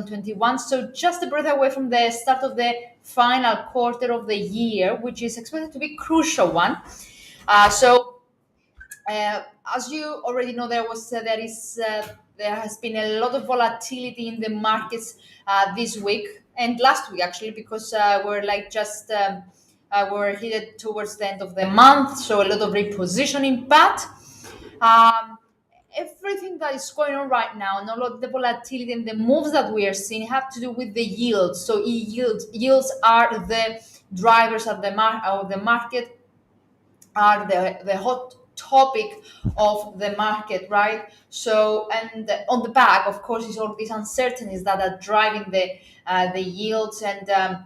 2021. So just a breath away from the start of the final quarter of the year, which is expected to be a crucial one. So as you already know, there has been a lot of volatility in the markets this week and last week actually, because we're like just we're headed towards the end of the month, so a lot of repositioning. But um, everything that is going on right now and all of the volatility and the moves that we are seeing have to do with the yields. So yields are the drivers of the market, are the hot topic of the market, right? So, and on the back, of course, is all these uncertainties that are driving the yields uh,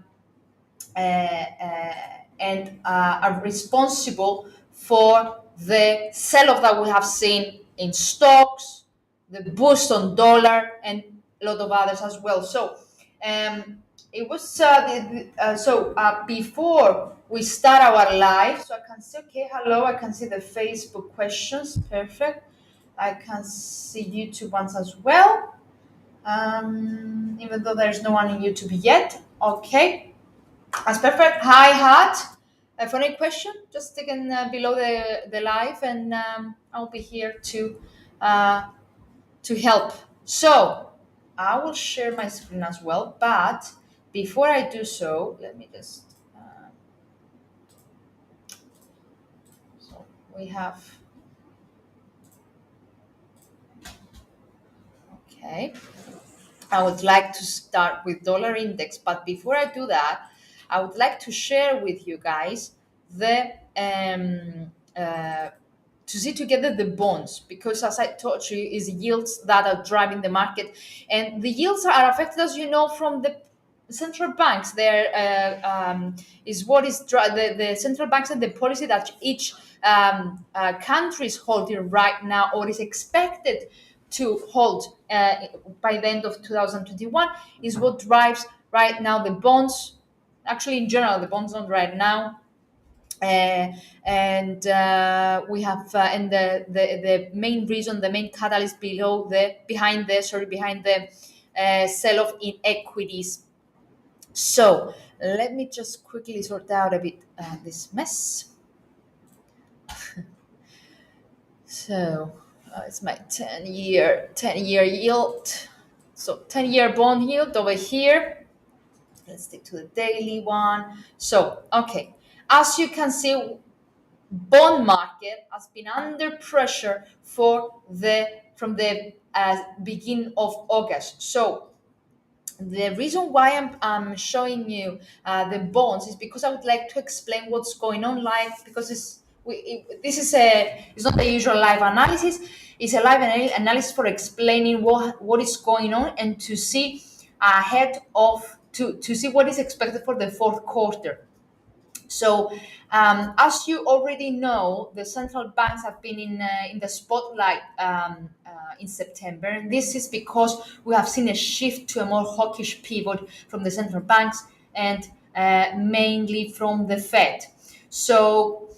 uh, and are responsible for the sell-off that we have seen in stocks, the boost on dollar, and a lot of others as well. So um, it was before we start our live, so I can see, okay, hello, I can see the Facebook questions, perfect. I can see YouTube ones as well, even though there's no one in YouTube yet. Okay, that's perfect. Hi, Hat. For any question, just stick in below the live, and I'll be here uh, to help. So I will share my screen as well. But before I do so, let me just. So we have. Okay. I would like to start with dollar index, but before I do that, I would like to share with you guys the to see together the bonds, because as I told you, is yields that are driving the market, and the yields are affected, as you know, from the central banks. There is what is the central banks and the policy that each country is holding right now, or is expected to hold by the end of 2021, is what drives right now the bonds. Actually, in general, the bonds on right now, uh, and we have and the main reason, the main catalyst behind the sell-off in equities. So let me just quickly sort out a bit this mess. So it's my 10-year yield. So 10-year bond yield over here. Let's stick to the daily one. So okay, as you can see, bond market has been under pressure from the beginning of August. So the reason why I'm showing you the bonds is because I would like to explain what's going on live, because it's not the usual live analysis. It's a live analysis for explaining what is going on, and to see ahead of to see what is expected for the fourth quarter. So, as you already know, the central banks have been in the spotlight in September, and this is because we have seen a shift to a more hawkish pivot from the central banks, and mainly from the Fed. So,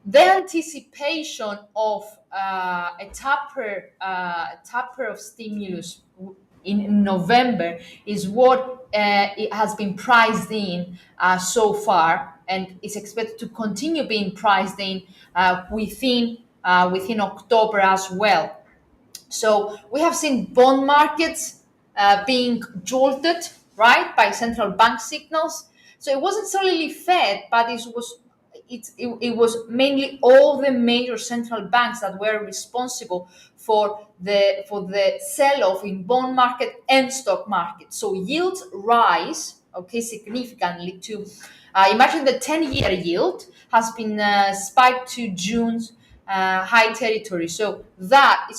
the anticipation of a taper of stimulus in November is what it has been priced in so far, and is expected to continue being priced in within October as well. So we have seen bond markets being jolted, right, by central bank signals. So it wasn't solely Fed, but it was mainly all the major central banks that were responsible for the sell-off in bond market and stock market. So yields rise, okay, significantly to imagine the 10-year yield has been spiked to June's high territory. So that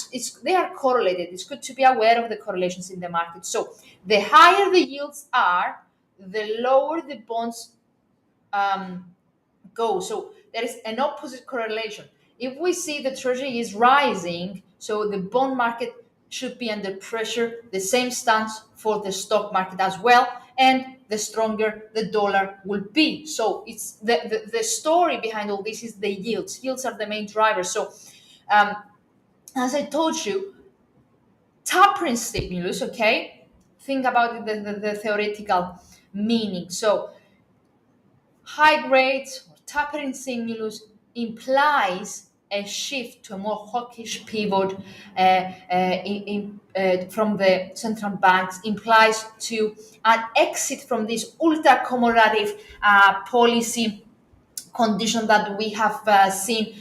they are correlated. It's good to be aware of the correlations in the market. So the higher the yields are, the lower the bonds go. So there is an opposite correlation. If we see the treasury is rising, so the bond market should be under pressure. The same stands for the stock market as well, and the stronger the dollar will be. So it's the story behind all this is the yields. Yields are the main driver. So um, as I told you, tapering stimulus, okay, think about it, the theoretical meaning. So high rates or tapering stimulus implies a shift to a more hawkish pivot from the central banks, implies to an exit from this ultra accommodative policy condition that we have seen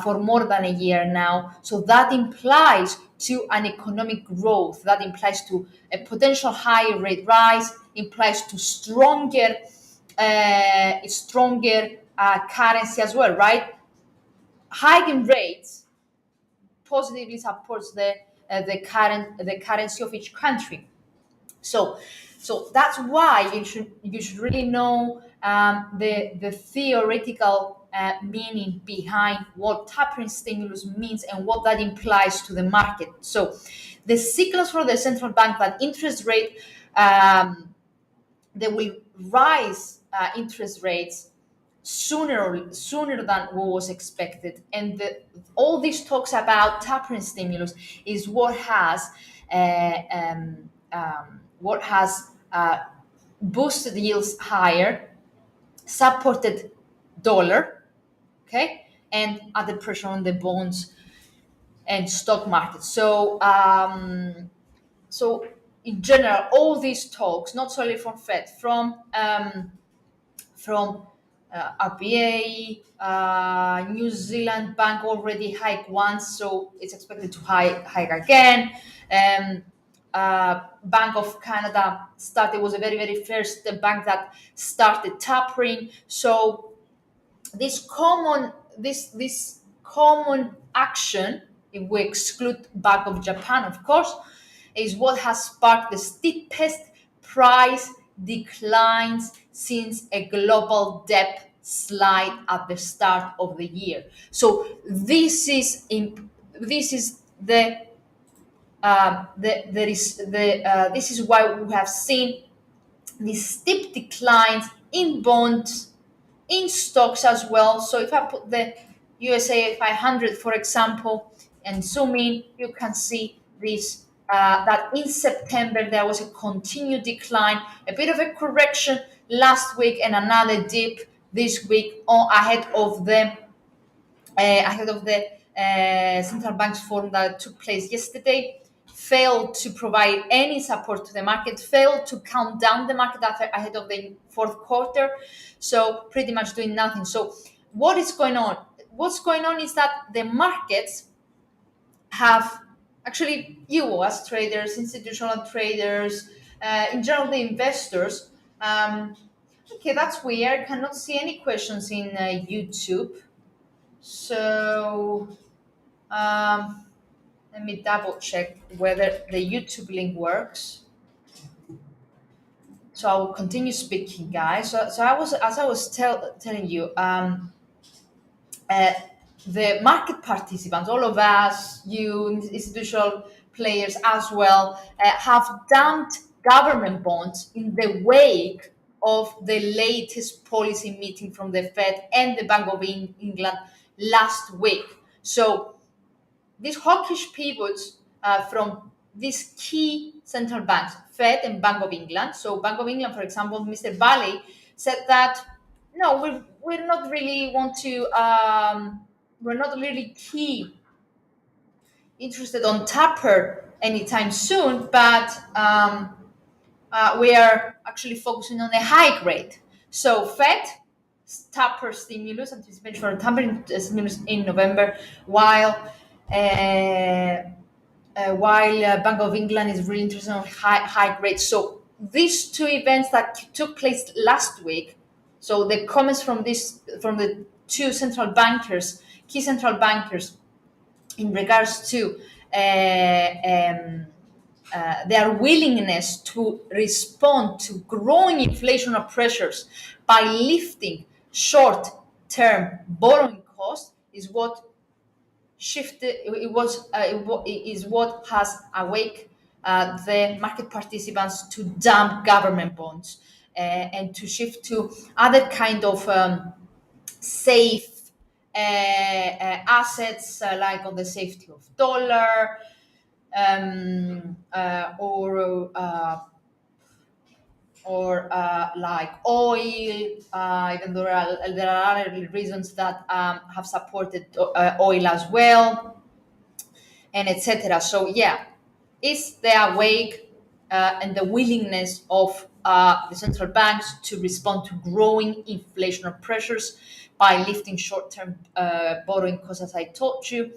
for more than a year now. So that implies to an economic growth, that implies to a potential higher rate rise, implies to stronger currency as well, right? Hiking rates positively supports the currency of each country. So, so that's why you should really know the theoretical meaning behind what tapering stimulus means and what that implies to the market. So, the signals for the central bank that interest rate they will rise interest rates sooner than what was expected. And all these talks about tapering stimulus is what has boosted yields higher, supported dollar, okay, and added pressure on the bonds and stock market. So in general, all these talks, not solely from Fed, from RBA, New Zealand Bank already hiked once, so it's expected to hike again. Um, Bank of Canada was a very first bank that started tapering. So this common action, if we exclude Bank of Japan, of course, is what has sparked the steepest price declines since a global debt slide at the start of the year. So this is this is why we have seen these steep declines in bonds, in stocks as well. So if I put the USA 500, for example, and zoom in, you can see this that in September there was a continued decline, a bit of a correction last week, and another dip this week ahead of the central banks forum that took place yesterday. Failed to provide any support to the market, failed to calm down the market ahead of the fourth quarter. So pretty much doing nothing. So what is going on? What's going on is that the markets have actually, you as traders, institutional traders, in general the investors. Okay, that's weird. Cannot see any questions in YouTube. So let me double check whether the YouTube link works. So I will continue speaking, guys. So as I was telling you, uh, the market participants, all of us, you, institutional players as well, have dumped government bonds in the wake of the latest policy meeting from the Fed and the Bank of England last week. So these hawkish pivots from these key central banks, Fed and Bank of England. So Bank of England, for example, Mr. Bali said that no, we're not really want to we're not really key interested on Tapper anytime soon, but we are actually focusing on a high rate. So Fed Tapper stimulus, anticipation for tapering stimulus in November, while Bank of England is really interested on high rates. So these two events that took place last week, so the comments from the two central bankers, key central bankers, in regards to their willingness to respond to growing inflationary pressures by lifting short-term borrowing costs is what shifted. Is what has awake the market participants to dump government bonds and to shift to other kind of safe assets like on the safety of dollar or or like oil, even though there are other reasons that have supported oil as well, and etc. So yeah, is the awake and the willingness of the central banks to respond to growing inflationary pressures by lifting short-term borrowing costs, as I told you,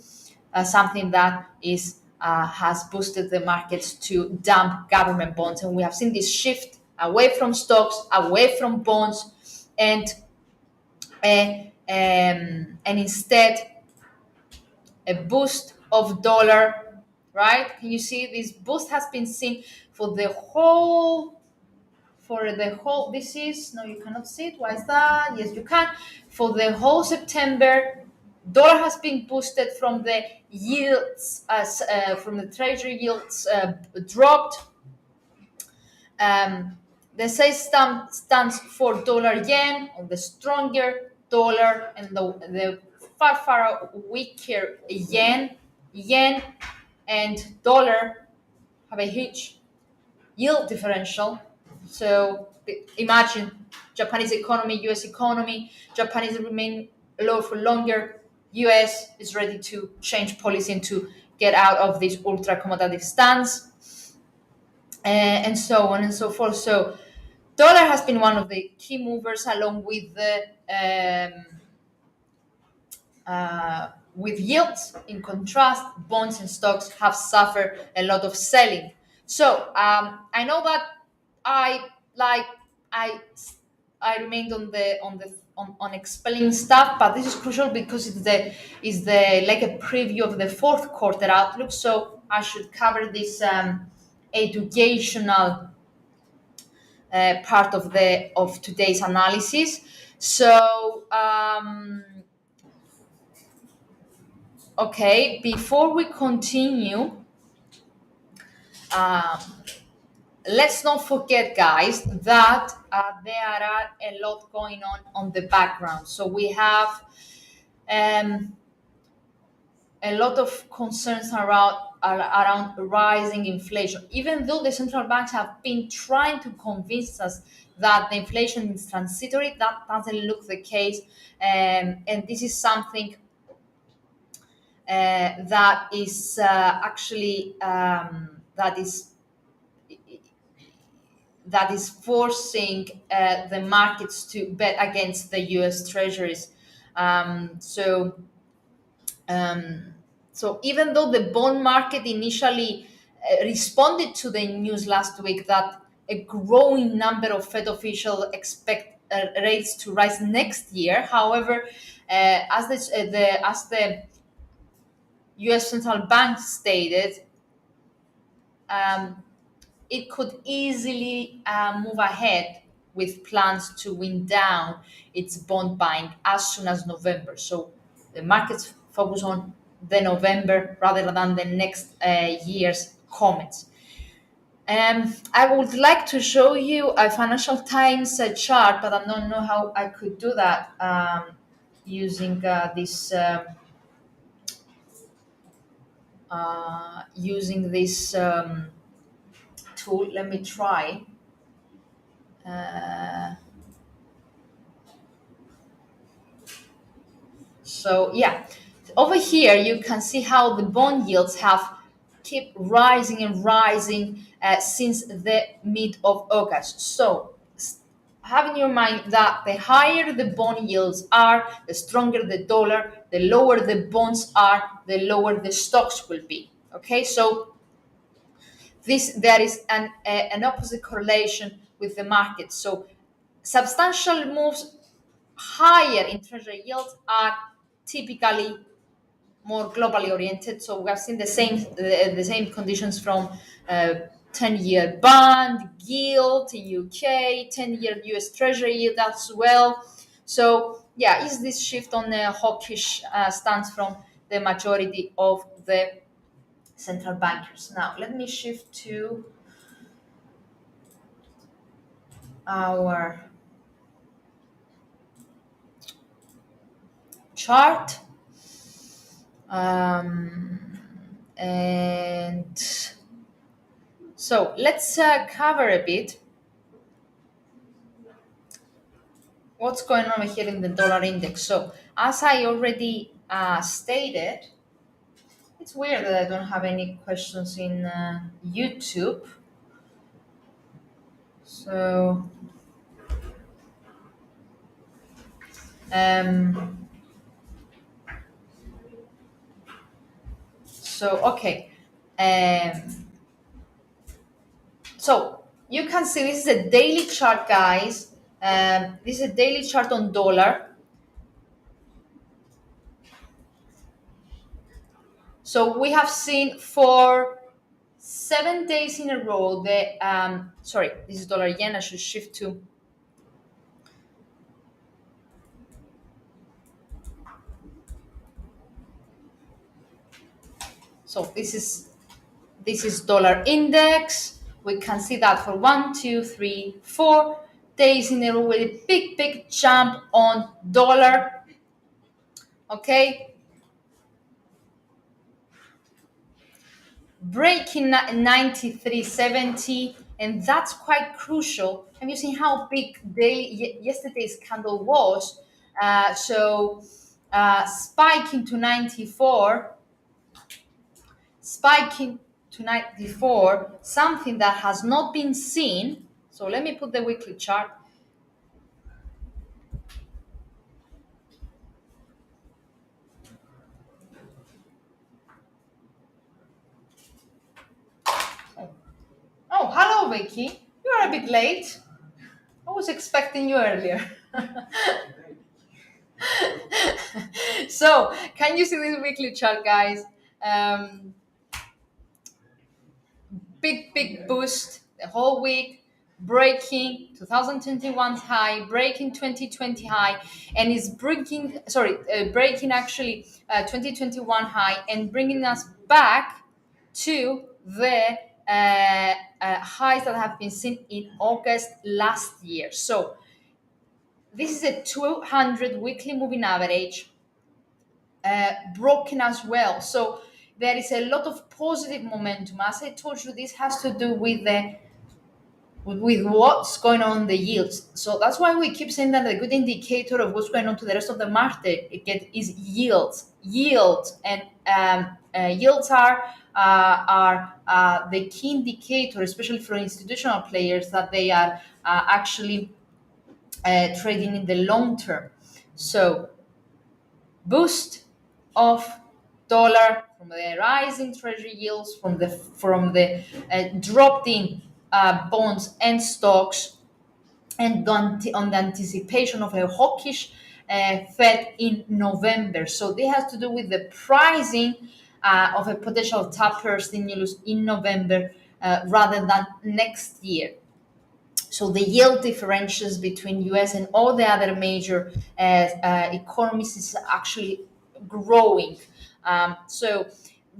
something that is has boosted the markets to dump government bonds, and we have seen this shift away from stocks, away from bonds, and instead a boost of dollar, right? Can you see this boost has been seen for the whole this is no, you cannot see it. Why is that? Yes, you can. For the whole September, dollar has been boosted from the yields as from the treasury yields dropped. um, the say stands for dollar yen, or the stronger dollar, and the far weaker yen and dollar have a huge yield differential. So imagine Japanese economy, US economy. Japan is remain low for longer. US is ready to change policy and to get out of this ultra accommodative stance, and so on and so forth. So dollar has been one of the key movers, along with yields. In contrast, bonds and stocks have suffered a lot of selling. So I know that I like I I remained on explaining stuff, but this is crucial because it's the like a preview of the fourth quarter outlook. So I should cover this educational part of today's analysis. So okay, before we continue, um, let's not forget, guys, that there are a lot going on the background. So we have um, a lot of concerns around rising inflation. Even though the central banks have been trying to convince us that the inflation is transitory, that doesn't look the case, and this is something that is actually that is forcing the markets to bet against the U.S. Treasuries. Um, so um, so even though the bond market initially responded to the news last week that a growing number of Fed officials expect rates to rise next year, however, as the U.S. Central Bank stated, um, it could easily move ahead with plans to wind down its bond buying as soon as November. So the markets focus on the November rather than the next year's comments. I would like to show you a Financial Times chart, but I don't know how I could do that using this tool. Let me try. Uh, So yeah, over here you can see how the bond yields have kept rising and rising since the mid of August. So have in your mind that the higher the bond yields are, the stronger the dollar, the lower the bonds are, the lower the stocks will be. Okay, so there is an opposite correlation with the market. So substantial moves higher in treasury yields are typically more globally oriented. So we have seen the same conditions from 10-year bond yield in UK, 10-year US Treasury yield as well. So yeah, is this shift on a hawkish stance from the majority of the central bankers? Now let me shift to our chart. And so let's cover a bit what's going on here in the dollar index. So as I already stated, it's weird that I don't have any questions in YouTube. So um, okay. Um, so you can see this is a daily chart, guys. This is a daily chart on dollar. So we have seen for 7 days in a row the sorry, this is dollar yen. I should shift to. So this is dollar index. We can see that for 1, 2, 3, 4 days in a row with a big jump on dollar. Okay, breaking 93.70, and that's quite crucial. Have you seen how big yesterday's candle was? Spiking to 94, spiking to 94, something that has not been seen. So let me put the weekly chart. Oh, hello, Vicky. You are a bit late. I was expecting you earlier. So, can you see this weekly chart, guys? Um, big boost the whole week, breaking 2021 high, breaking 2020 high, and is breaking actually 2021 high and bringing us back to the highs that have been seen in August last year. So this is a 200 weekly moving average, broken as well. So there is a lot of positive momentum. As I told you, this has to do with what's going on in the yields. So that's why we keep saying that a good indicator of what's going on to the rest of the market is yields, and yields are the key indicator, especially for institutional players, that they are actually trading in the long term. So boost of dollar from the rising treasury yields, from the dropped in bonds and stocks, and on the anticipation of a hawkish Fed in November. So this has to do with the pricing of a potential taper stimulus in November rather than next year. So the yield differentials between US and all the other major economies is actually growing. So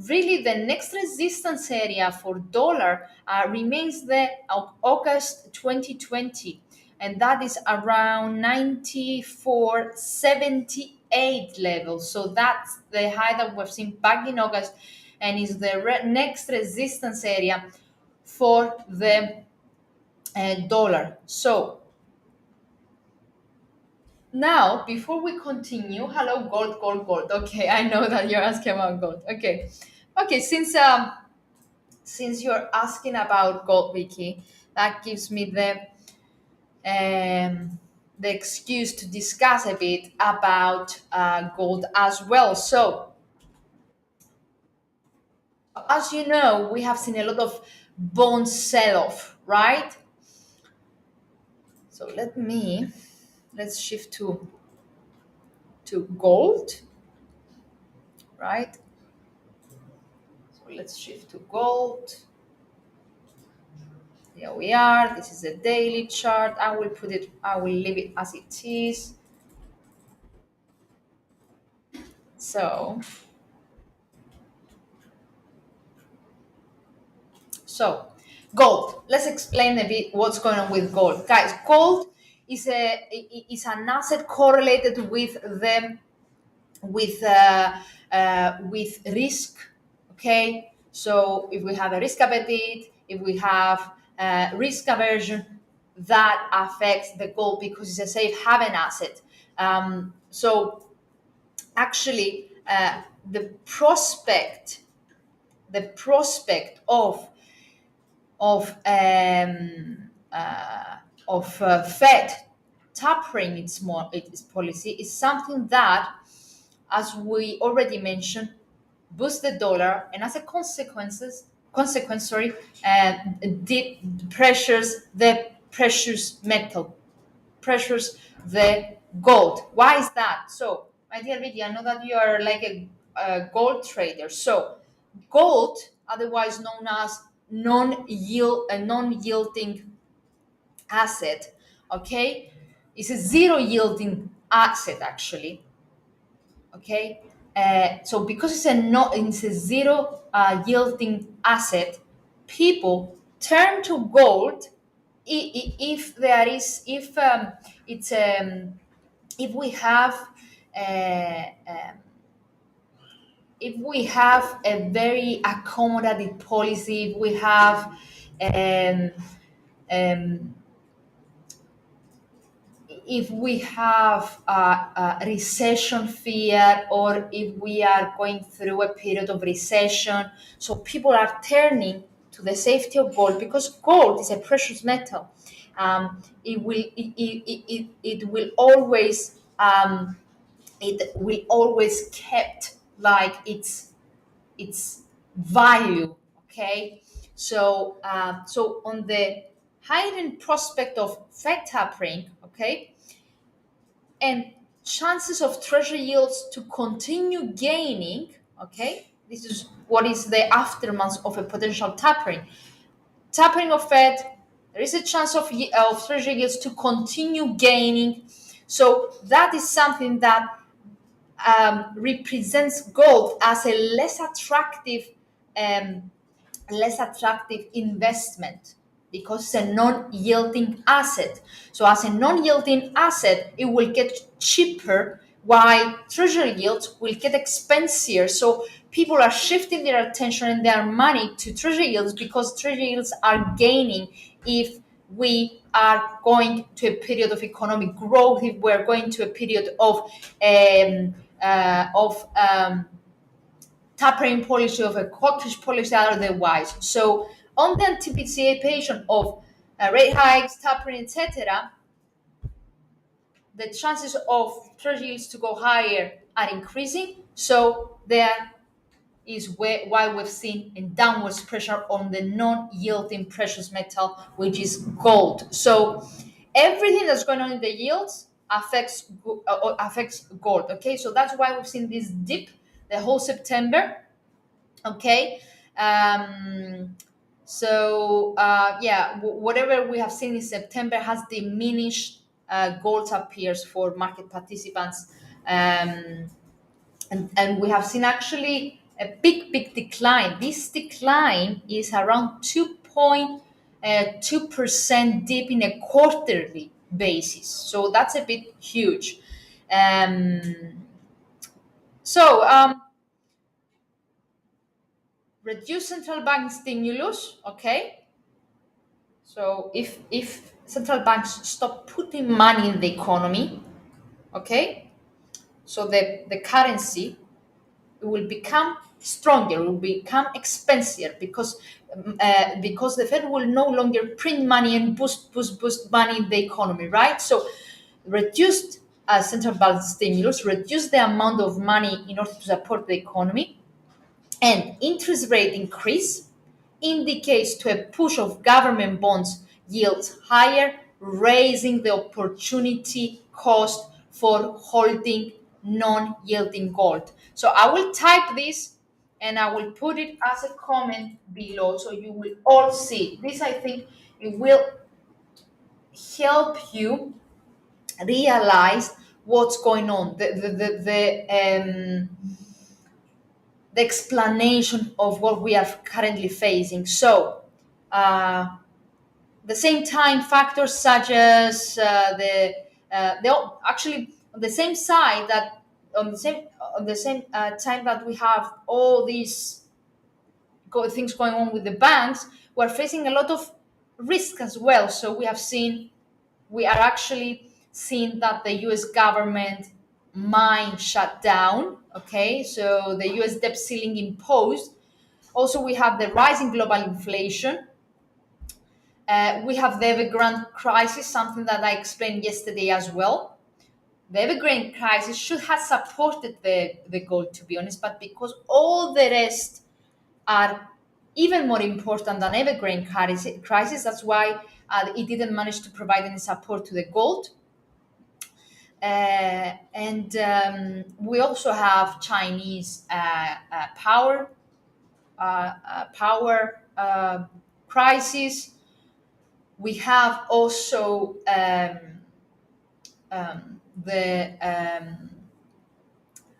really the next resistance area for dollar remains the August 2020, and that is around 94.78 level. So that's the high that we've seen back in August, and is the next resistance area for the dollar. So now, before we continue, hello, gold. Okay, I know that you're asking about gold. Okay. Since you're asking about gold, Vicky, that gives me the excuse to discuss a bit about gold as well. So, as you know, we have seen a lot of bond sell-off, right? So let's shift to gold, right? So let's shift to gold. Here we are. This is a daily chart. I will leave it as it is. So gold. Let's explain a bit what's going on with gold. Guys, gold is an asset correlated with risk. Okay, so if we have a risk appetite, if we have risk aversion, that affects the gold because it's a safe haven asset. So actually, the prospect of Fed tapering its policy is something that, as we already mentioned, boosts the dollar, and as a consequence, sorry, pressures the precious metal, pressures the gold. Why is that? So, my dear Vicky, I know that you are like a gold trader. So, gold, otherwise known as non-yielding asset, okay, is a zero yielding asset actually. Okay, so because it's a zero yielding asset, people turn to gold if there is it's if we have uh, um, if we have a very accommodative policy, if we have um, um, if we have a recession fear, or if we are going through a period of recession, so people are turning to the safety of gold because gold is a precious metal. It will always kept like its value. Okay, so on the heightened prospect of Fed tapering, okay, and chances of treasury yields to continue gaining, okay, this is what is the aftermath of a potential tapering of Fed. There is a chance of treasury yields to continue gaining. So that is something that represents gold as a um, less attractive investment because it's a non-yielding asset. So as a non-yielding asset, it will get cheaper while treasury yields will get expensive. So people are shifting their attention and their money to treasury yields because treasury yields are gaining if we are going to a period of economic growth, if we're going to a period of tapering policy, of a hawkish policy otherwise. So on the anticipation of rate hikes, tapering, etc., the chances of treasury yields to go higher are increasing. So there is why we've seen a downwards pressure on the non-yielding precious metal, which is gold. So everything that's going on in the yields affects gold. Okay, so that's why we've seen this dip the whole September. Okay, um, yeah, whatever we have seen in September has diminished gold appears for market participants. Um, and we have seen actually a big decline. This decline is around 2.2% dip in a quarterly basis. So that's a bit huge. Um, so reduce central bank stimulus. Okay. So if central banks stop putting money in the economy, okay, so the currency will become stronger, will become expensive because the Fed will no longer print money and boost money in the economy, right? So reduced central bank stimulus, reduce the amount of money in order to support the economy, and interest rate increase indicates to a push of government bonds yields higher, raising the opportunity cost for holding non-yielding gold. So I will type this and I will put it as a comment below so you will all see. This, I think, it will help you realize what's going on. The explanation of what we are currently facing. So, the same time factors such as actually on the same side that on the same time that we have all these things going on with the banks, we're facing a lot of risk as well. So we are actually seeing that the US government might shut down. Okay, so the US debt ceiling imposed. Also, we have the rising global inflation. We have the Evergrande crisis, something that I explained yesterday as well. The Evergrande crisis should have supported the gold, to be honest, but because all the rest are even more important than Evergrande crisis, that's why it didn't manage to provide any support to the gold. And we also have Chinese power crisis. We have also the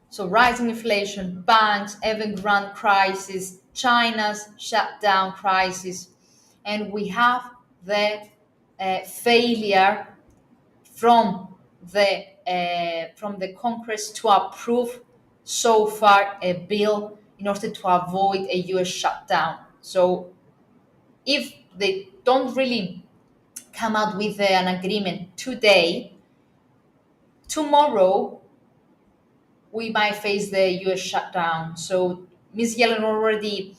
so rising inflation, banks, Evergrande crisis, China's shutdown crisis, and we have the failure from the Congress to approve so far a bill in order to avoid a U.S. shutdown. So if they don't really come out with an agreement today, tomorrow we might face the U.S. shutdown. So Ms. Yellen already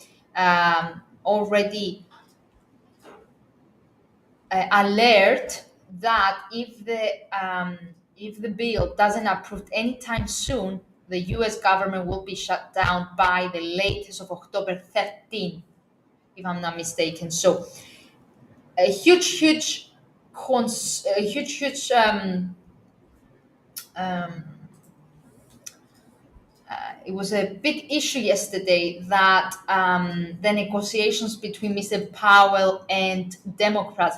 alert that if the bill doesn't approve anytime soon, the U.S. government will be shut down by the latest of October 13th, if I'm not mistaken. So a huge um, it was a big issue yesterday that the negotiations between Mr. Powell and Democrats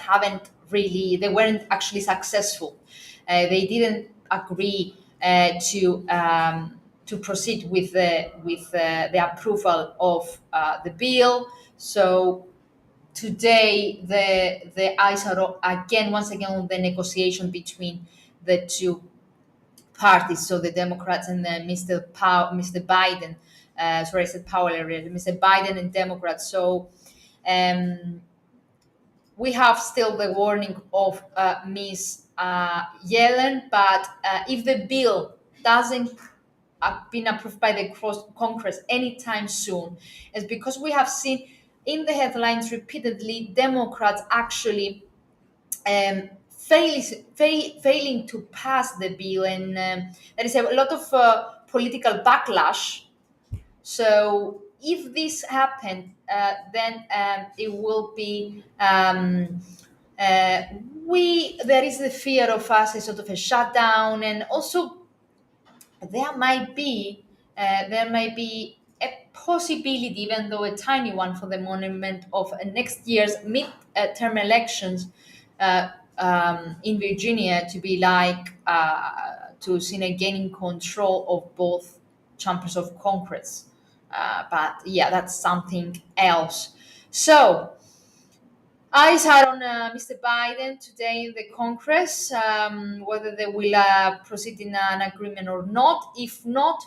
they weren't actually successful. They didn't agree to proceed with the approval of the bill. So today the eyes are again once again on the negotiation between the two parties, so the Democrats and Mr. Biden. Sorry, I said Powell earlier. Mr. Biden and Democrats. So um, we have still the warning of Ms. Yellen, but if the bill doesn't been approved by the Congress anytime soon, it's because we have seen in the headlines repeatedly Democrats actually failing to pass the bill, and there is a lot of political backlash. So if this happened, then it will be uh, we there is the fear of us a sort of a shutdown, and also there might be a possibility, even though a tiny one, for the monument of next year's mid-term elections in Virginia to be like to Senate gaining control of both chambers of Congress. But yeah, that's something else. So eyes are on Mr. Biden today in the Congress, whether they will proceed in an agreement or not. If not,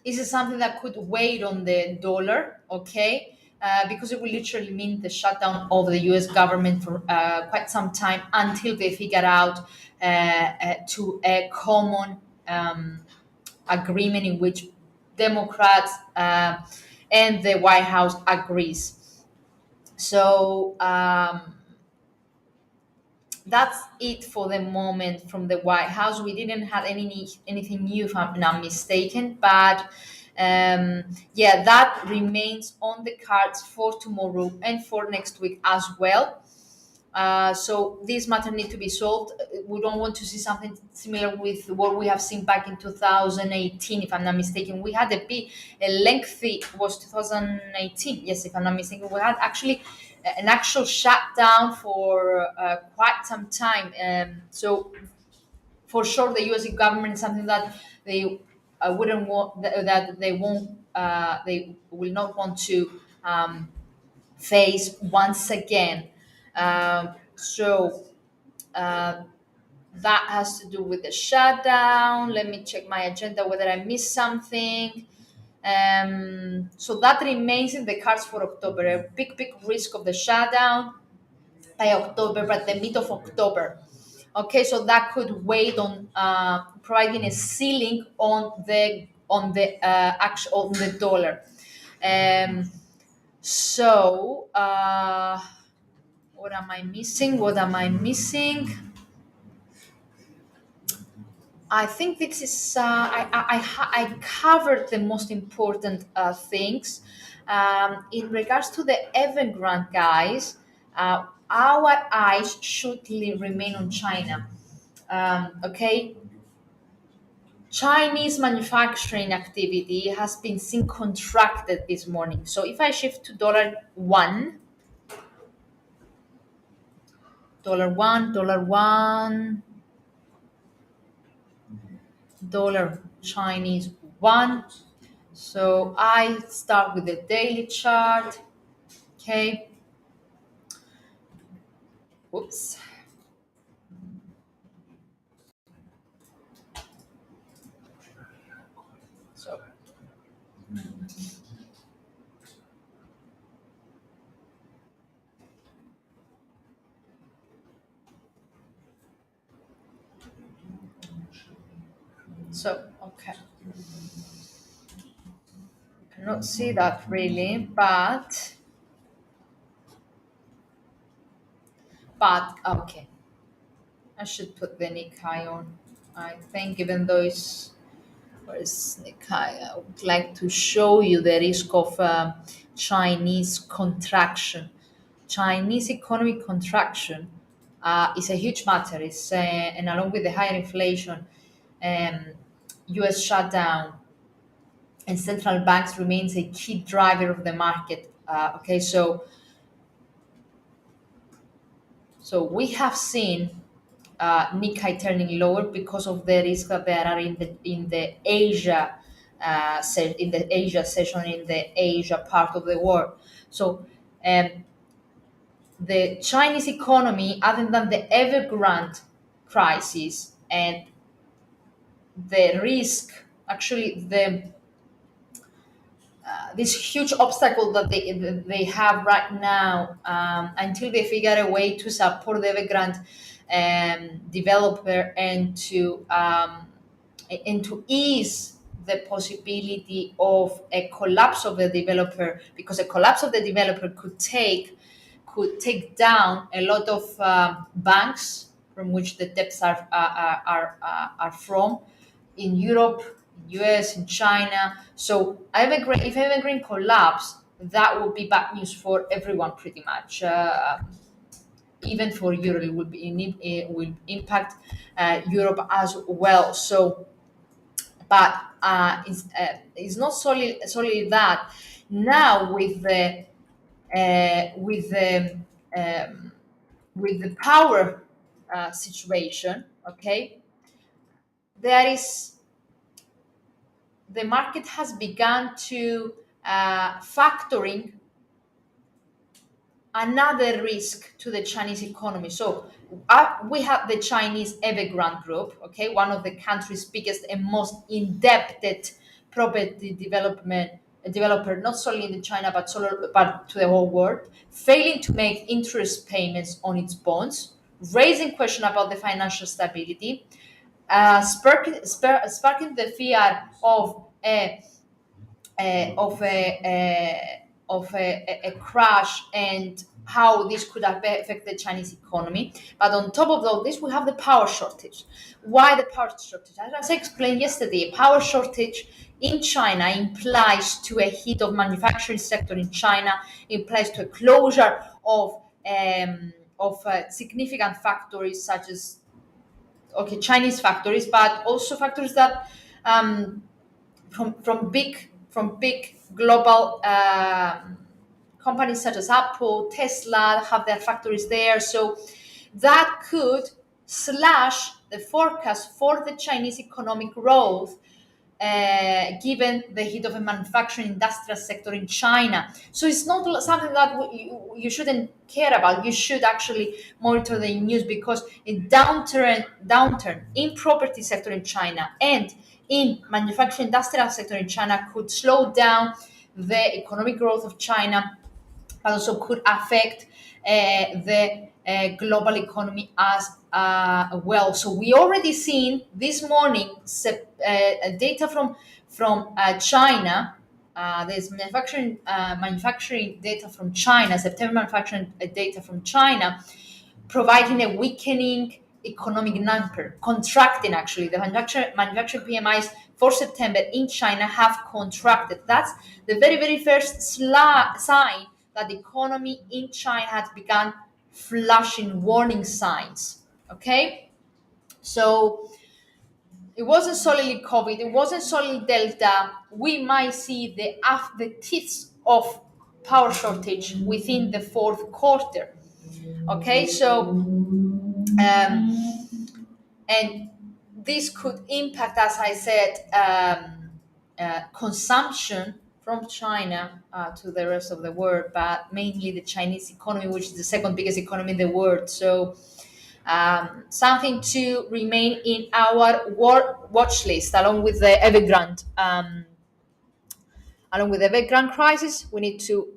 this is something that could weigh on the dollar, okay? Because it will literally mean the shutdown of the US government for quite some time until they figure out to a common agreement in which Democrats and the White House agrees. So that's it for the moment from the White House. We didn't have anything new, if I'm not mistaken, but yeah, that remains on the cards for tomorrow and for next week as well. So this matter need to be solved. We don't want to see something similar with what we have seen back in 2018, if I'm not mistaken. We had a lengthy, was 2018, yes, if I'm not mistaken. We had actually an actual shutdown for quite some time. So for sure, the U.S. government is something that they wouldn't want, that they won't, they will not want to face once again. So uh, that has to do with the shutdown. Let me check my agenda whether I missed something. So that remains in the cards for October. A big risk of the shutdown. by October, but the mid of October. Okay, so that could wait on providing a ceiling on the dollar. Um, so, what am I missing? What am I missing? I think this is I covered the most important things. In regards to the Evergrande guys, our eyes should remain on China. Okay, Chinese manufacturing activity has been seen contracted this morning. So if I shift to dollar one, dollar Chinese one. So I start with the daily chart. Okay. Whoops. So okay. Cannot see that really, but okay. I should put the Nikkei on. I think even though it's where is Nikkei, I would like to show you the risk of Chinese contraction. Chinese economic contraction is a huge matter. And along with the higher inflation, um, U.S. shutdown, and central banks remains a key driver of the market. Okay, so we have seen Nikkei turning lower because of the risk that there are in the Asia in the Asia session in the Asia part of the world. So um, the Chinese economy, other than the Evergrande crisis and the risk, actually the this huge obstacle that they have right now until they figure a way to support the Evergrande developer and to ease the possibility of a collapse of the developer, because a collapse of the developer could take down a lot of banks from which the debts are from in Europe, US, in China. So if Evergreen collapse, that would be bad news for everyone pretty much. Even for Europe, it will impact Europe as well. So, but it's not solely that. Now uh, with the um, with the power situation, okay, there is the market has begun to factoring another risk to the Chinese economy. So we have the Chinese Evergrande Group, okay, one of the country's biggest and most indebted property developer, not solely in China but to the whole world, failing to make interest payments on its bonds, raising question about the financial stability, sparking the fear of a crash and how this could affect the Chinese economy. But on top of all this, we have the power shortage. Why the power shortage? As I explained yesterday, power shortage in China implies to a hit of manufacturing sector in China, implies to a closure of significant factories such as Chinese factories, but also factories that from big global companies such as Apple, Tesla have their factories there. So that could slash the forecast for the Chinese economic growth, given the hit of a manufacturing industrial sector in China. So it's not something that you shouldn't care about. You should actually monitor the news, because a downturn in property sector in China and in manufacturing industrial sector in China could slow down the economic growth of China, but also could affect the global economy as well. So we already seen this morning data from China. There's manufacturing data from China, September manufacturing data from China, providing a weakening economic number, contracting actually. The manufacturing PMIs for September in China have contracted. That's the very, very first sign that the economy in China has begun flashing warning signs. Okay? So it wasn't solely COVID, it wasn't solely Delta. We might see the teeth of power shortage within the fourth quarter. Okay, so and this could impact, as I said, consumption from China to the rest of the world, but mainly the Chinese economy, which is the second biggest economy in the world. So something to remain in our watch list, along with the Evergrande. Along with the Evergrande crisis, we need to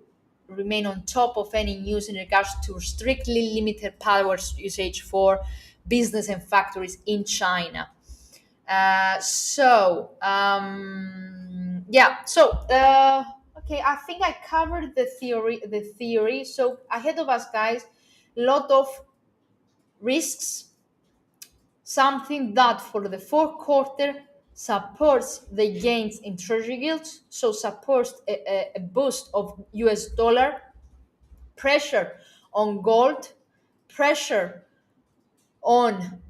remain on top of any news in regards to strictly limited power usage for business and factories in China. Okay, I think I covered the theory. So ahead of us, guys, lot of risks, something that for the fourth quarter supports the gains in treasury yields, so supports a boost of US dollar, pressure on gold, pressure on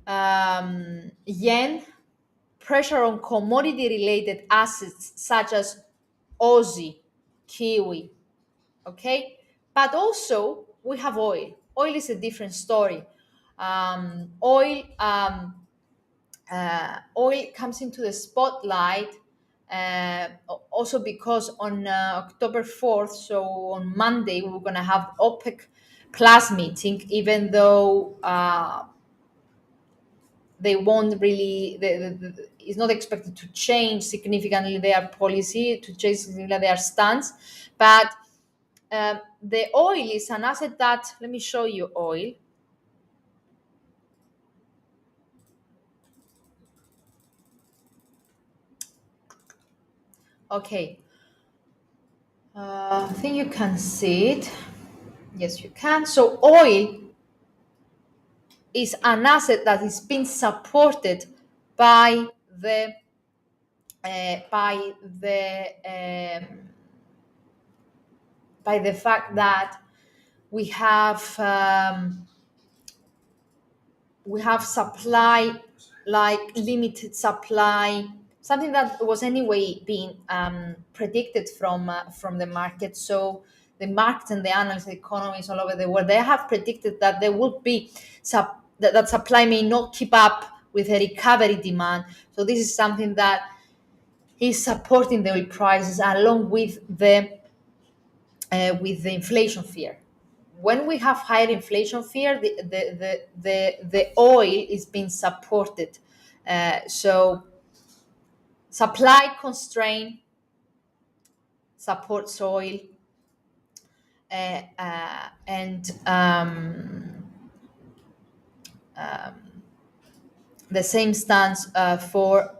yen, pressure on commodity related assets such as Aussie, Kiwi, okay? But also we have oil. Oil is a different story. Oil comes into the spotlight also because on October 4th, so on Monday, we're going to have OPEC plus meeting, even though they won't really, it's not expected to change significantly their policy, to change significantly their stance. But the oil is an asset that, let me show you oil. Okay. I think you can see it. Yes, you can. So oil is an asset that is being supported by the by the fact that we have supply, like limited supply, something that was anyway being predicted from the market. So the market and the analysts, the economists all over the world, they have predicted that there will be that supply may not keep up with the recovery demand. So this is something that is supporting the oil prices along with the inflation fear. When we have higher inflation fear, the oil is being supported. So supply constraint supports oil, and the same stands for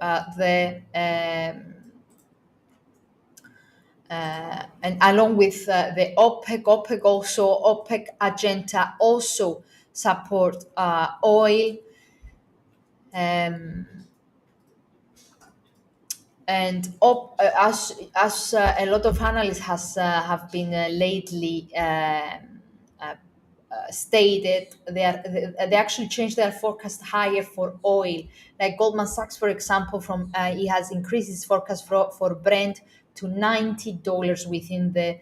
and along with the OPEC also, OPEC agenda also support oil, and as a lot of analysts have been lately stated, they actually changed their forecast higher for oil. Like Goldman Sachs, for example, from he has increased his forecast for Brent to $90 within the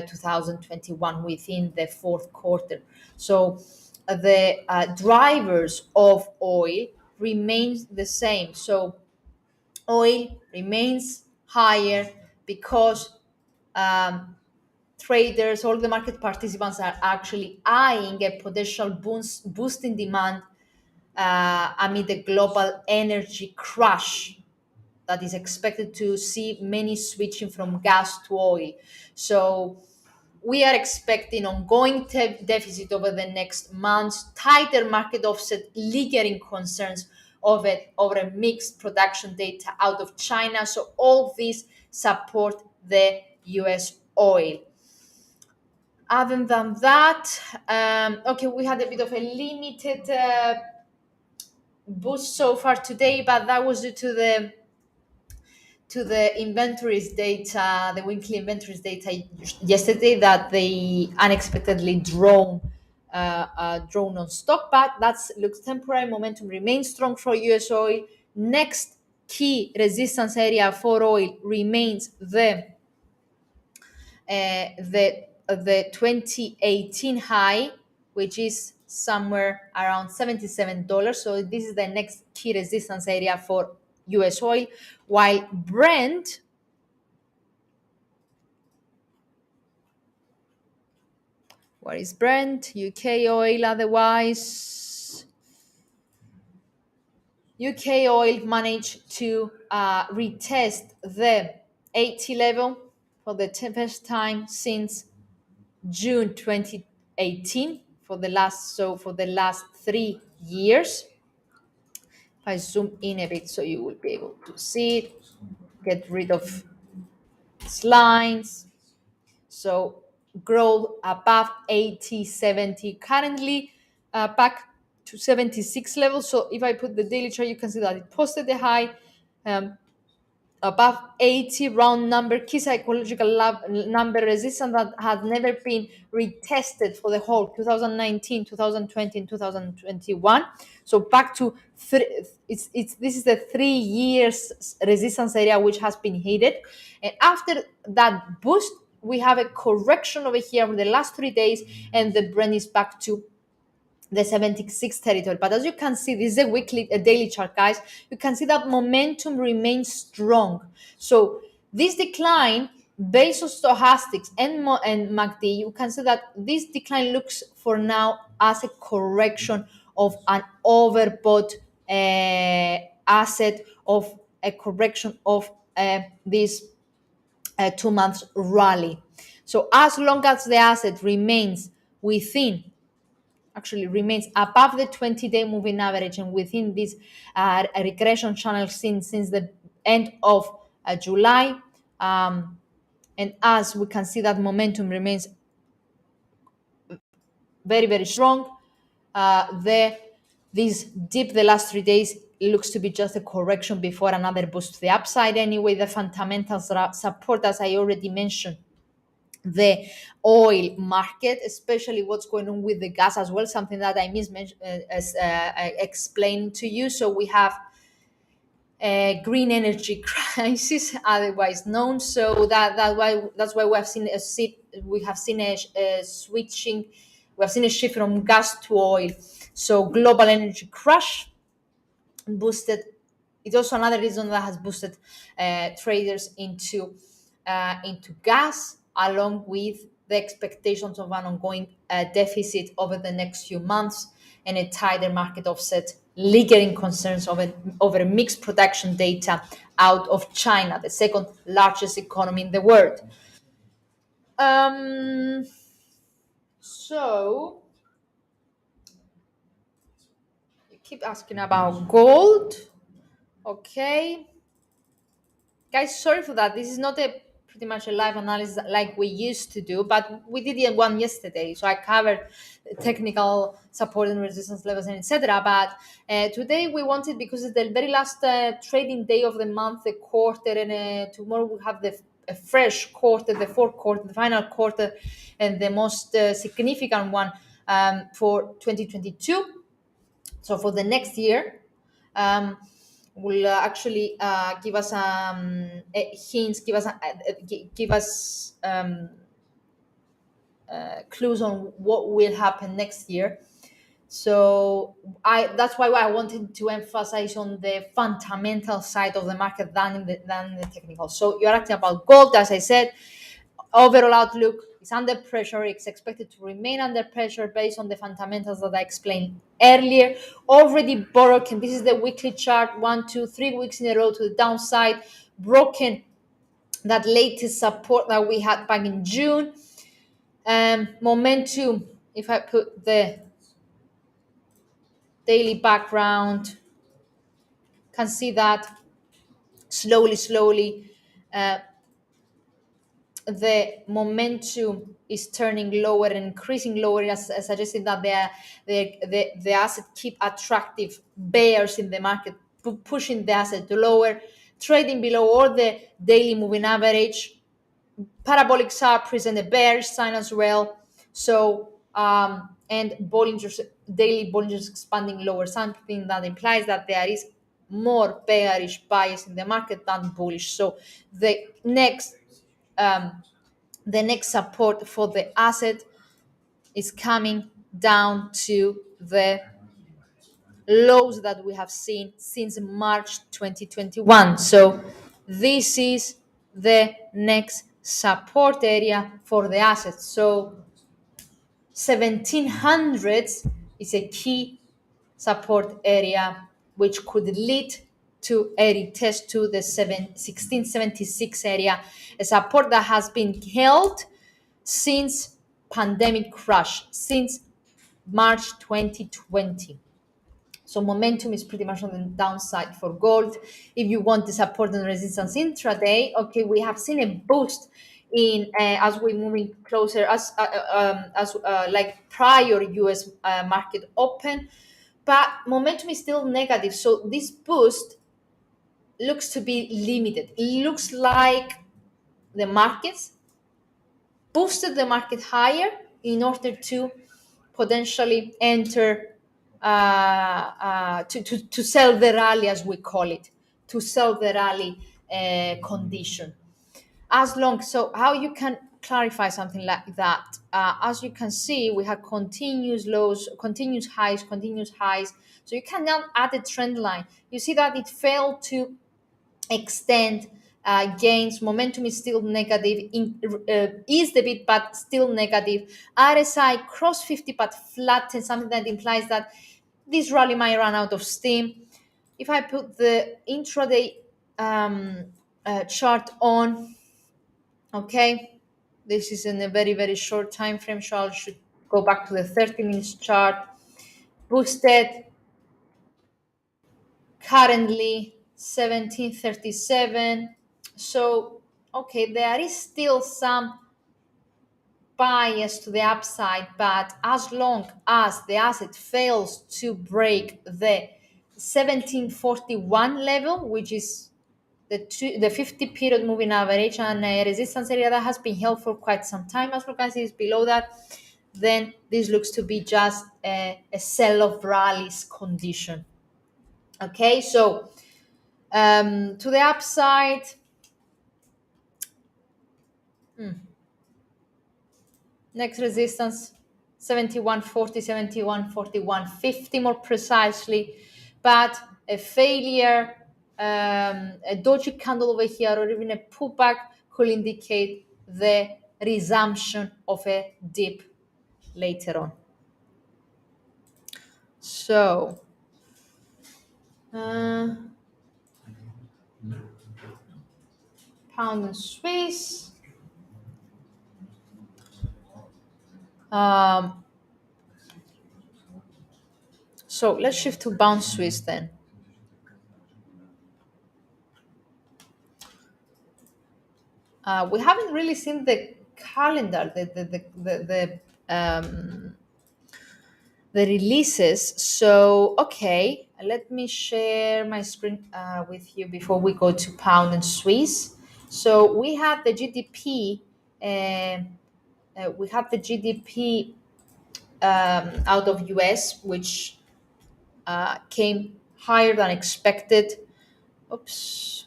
2021, within the fourth quarter. So the drivers of oil remains the same. So oil remains higher because traders, all the market participants are actually eyeing a potential boost in demand amid the global energy crash that is expected to see many switching from gas to oil. So we are expecting ongoing deficit over the next months, tighter market offset, lingering concerns of it over a mixed production data out of China. So all these support the US oil. Other than that, okay, we had a bit of a limited boost so far today, but that was due to the inventories data, the weekly inventories data yesterday that they unexpectedly drawn on stock, but that looks temporary. Momentum remains strong for US oil. Next key resistance area for oil remains the 2018 high, which is somewhere around $77. So this is the next key resistance area for US oil, while Brent, where is Brent? UK oil otherwise. UK oil managed to retest the 80 level for the first time since June 2018 for the last 3 years. If I zoom in a bit so you will be able to see it, get rid of these lines. So growth above 80, 70, currently back to 76 levels. So if I put the daily chart, you can see that it posted the high um, above 80, round number, key psychological number, resistance that had never been retested for the whole 2019, 2020, and 2021. So back to this is the 3 years resistance area which has been hit. And after that boost, we have a correction over here for the last 3 days, and the Brent is back to the 76 territory. But as you can see, this is a daily chart, guys. You can see that momentum remains strong. So this decline, based on stochastics and MACD, you can see that this decline looks for now as a correction of an overbought asset, of a correction of this 2 months rally. So as long as the asset remains above the 20-day moving average and within this regression channel since the end of July. And as we can see, that momentum remains very, very strong. This dip the last 3 days looks to be just a correction before another boost to the upside. Anyway, the fundamentals support, as I already mentioned, the oil market, especially what's going on with the gas as well, something that I explained to you. So we have a green energy crisis, otherwise known. So that's why we have seen a switching, we have seen a shift from gas to oil. So global energy crash boosted. It's also another reason that has boosted traders into gas, along with the expectations of an ongoing deficit over the next few months and a tighter market offset, lingering concerns over mixed production data out of China, the second largest economy in the world. So you keep asking about gold. Okay. Guys, sorry for that. This is not a pretty much a live analysis like we used to do, but we did one yesterday. So I covered technical support and resistance levels and etc. But today we wanted, because it's the very last trading day of the month, the quarter, and tomorrow we have a fresh quarter, the fourth quarter, the final quarter, and the most significant one for 2022. So for the next year. Will actually give us hints, give us clues on what will happen next year. So that's why I wanted to emphasize on the fundamental side of the market than the technical. So you're asking about gold, as I said. Overall outlook is under pressure. It's expected to remain under pressure based on the fundamentals that I explained earlier. Already broken. This is the weekly chart. 1, 2, 3 weeks in a row to the downside. Broken that latest support that we had back in June. Momentum, if I put the daily background, can see that slowly, uh, the momentum is turning lower and increasing lower, as suggesting that the asset keep attractive bears in the market, pushing the asset to lower, trading below all the daily moving average. Parabolic sharp present a bearish sign as well. So and Bollinger's daily Bollinger's expanding lower, something that implies that there is more bearish bias in the market than bullish. So the next um, the next support for the asset is coming down to the lows that we have seen since March 2021. So this is the next support area for the assets. So 1700s is a key support area which could lead to a retest to the 1676 area, a support that has been held since pandemic crash, since March 2020. So momentum is pretty much on the downside for gold. If you want the support and resistance intraday, okay, we have seen a boost in as we're moving closer as like prior US market open, but momentum is still negative. So this boost looks to be limited. It looks like the markets boosted the market higher in order to potentially enter to sell the rally, as we call it, to sell the rally condition. As long, so how you can clarify something like that? As you can see, we have continuous lows, continuous highs. So you can now add a trend line. You see that it failed to extend gains. Momentum is still negative, eased a bit, but still negative. RSI cross 50, but flat, and something that implies that this rally might run out of steam. If I put the intraday chart on, okay, this is in a very short time frame, so I should go back to the 30 minutes chart. Boosted currently 1737. So okay, there is still some bias to the upside, but as long as the asset fails to break the 1741 level, which is the 50 period moving average and a resistance area that has been held for quite some time, as long as it is below that, then this looks to be just a sell of rallies condition. Okay, so to the upside, next resistance 7140, 7141.50 more precisely, but a failure, a doji candle over here, or even a pullback could indicate the resumption of a dip later on. So pound and Swiss. So let's shift to pound Swiss then. We haven't really seen the calendar, the releases. So okay, let me share my screen with you before we go to pound and Swiss. So we have the GDP. We have the GDP out of US, which came higher than expected. Oops.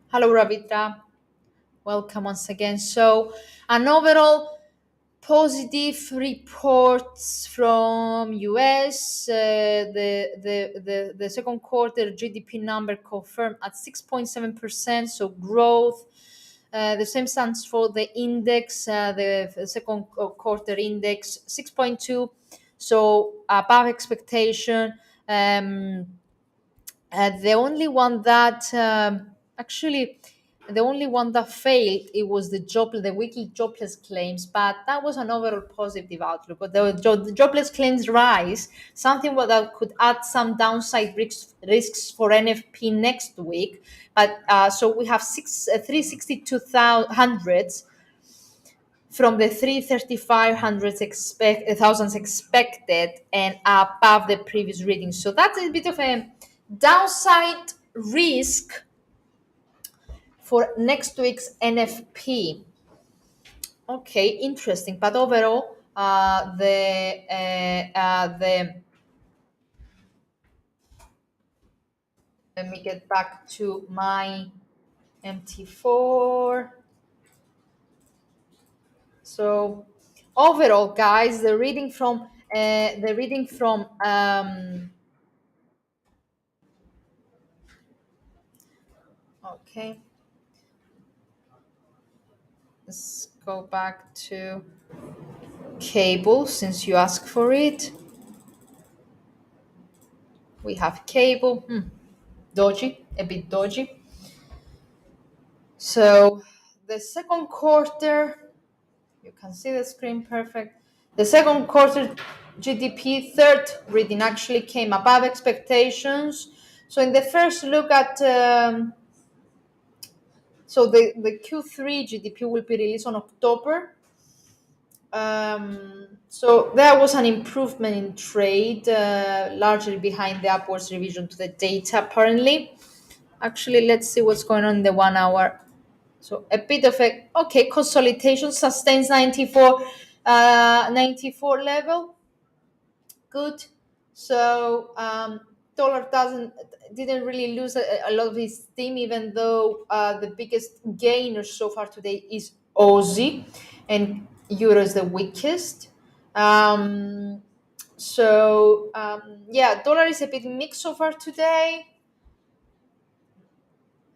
Hello, Ravitra. Welcome once again. So, an overall positive reports from US. The second quarter GDP number confirmed at 6.7%. So growth. The same stands for the index. The second quarter index 6.2. So above expectation. The only one that actually The only one that failed it was the weekly jobless claims, but that was an overall positive outlook. But the jobless claims rise, something that could add some downside risks for NFP next week. But so we have 362,000 from the 335 thousands expected and above the previous reading. So that's a bit of a downside risk for next week's NFP. Okay, interesting. But overall, the let me get back to my MT4. So overall, guys, the reading from okay. Let's go back to cable since you asked for it. We have cable. Dodgy, a bit dodgy. So the second quarter, you can see the screen perfect. The second quarter GDP third reading actually came above expectations. So in the first look at the Q3 GDP will be released on October. So there was an improvement in trade, largely behind the upwards revision to the data. Apparently, actually, let's see what's going on in the 1 hour. So a bit of a consolidation sustains 94 level. Good. So dollar didn't really lose a lot of its steam, even though the biggest gainer so far today is Aussie, and euro is the weakest. Um, yeah, dollar is a bit mixed so far today.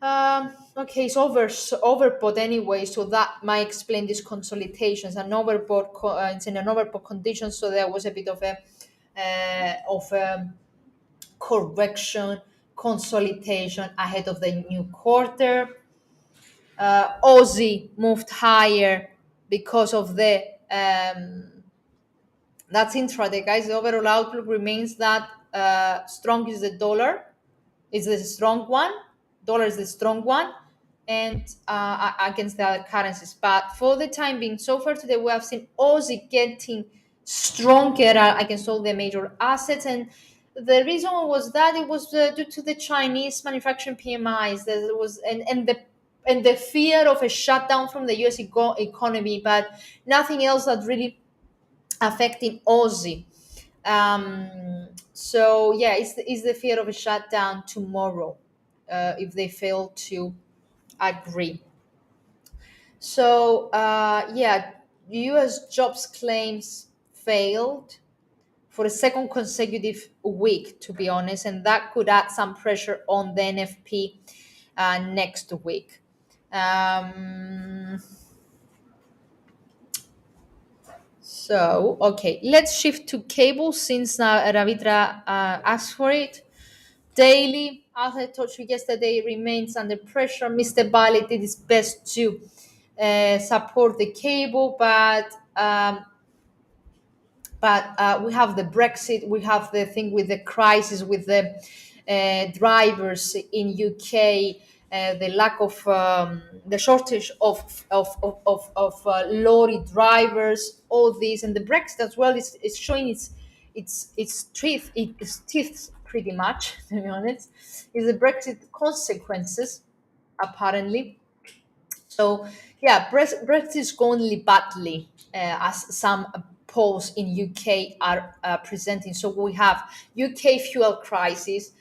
Okay, it's overbought anyway, so that might explain these consolidations. It's in an overbought condition, so there was a bit of a correction, consolidation ahead of the new quarter. Aussie moved higher because of the that's intraday, guys. The overall outlook remains that strong is the dollar, is the strong one. Dollar is the strong one, and against the other currencies. But for the time being, so far today, we have seen Aussie getting stronger against all the major assets, and the reason was that it was due to the Chinese manufacturing PMIs. There was and the fear of a shutdown from the U.S. economy, but nothing else that really affecting Aussie. So yeah, it's the fear of a shutdown tomorrow if they fail to agree. So yeah, U.S. jobs claims failed for a second consecutive week, to be honest, and that could add some pressure on the NFP next week. So, okay, let's shift to cable since Ravitra asked for it. Daily, as I told you yesterday, remains under pressure. Mr. Bali did his best to support the cable, but we have the Brexit, we have the thing with the crisis with the drivers in UK, the lack of the shortage of lorry drivers, all these, and the Brexit as well is showing its teeth pretty much. To be honest, is the Brexit consequences apparently. So yeah, Brexit is going badly, as some polls in UK are presenting. So we have UK fuel crisis,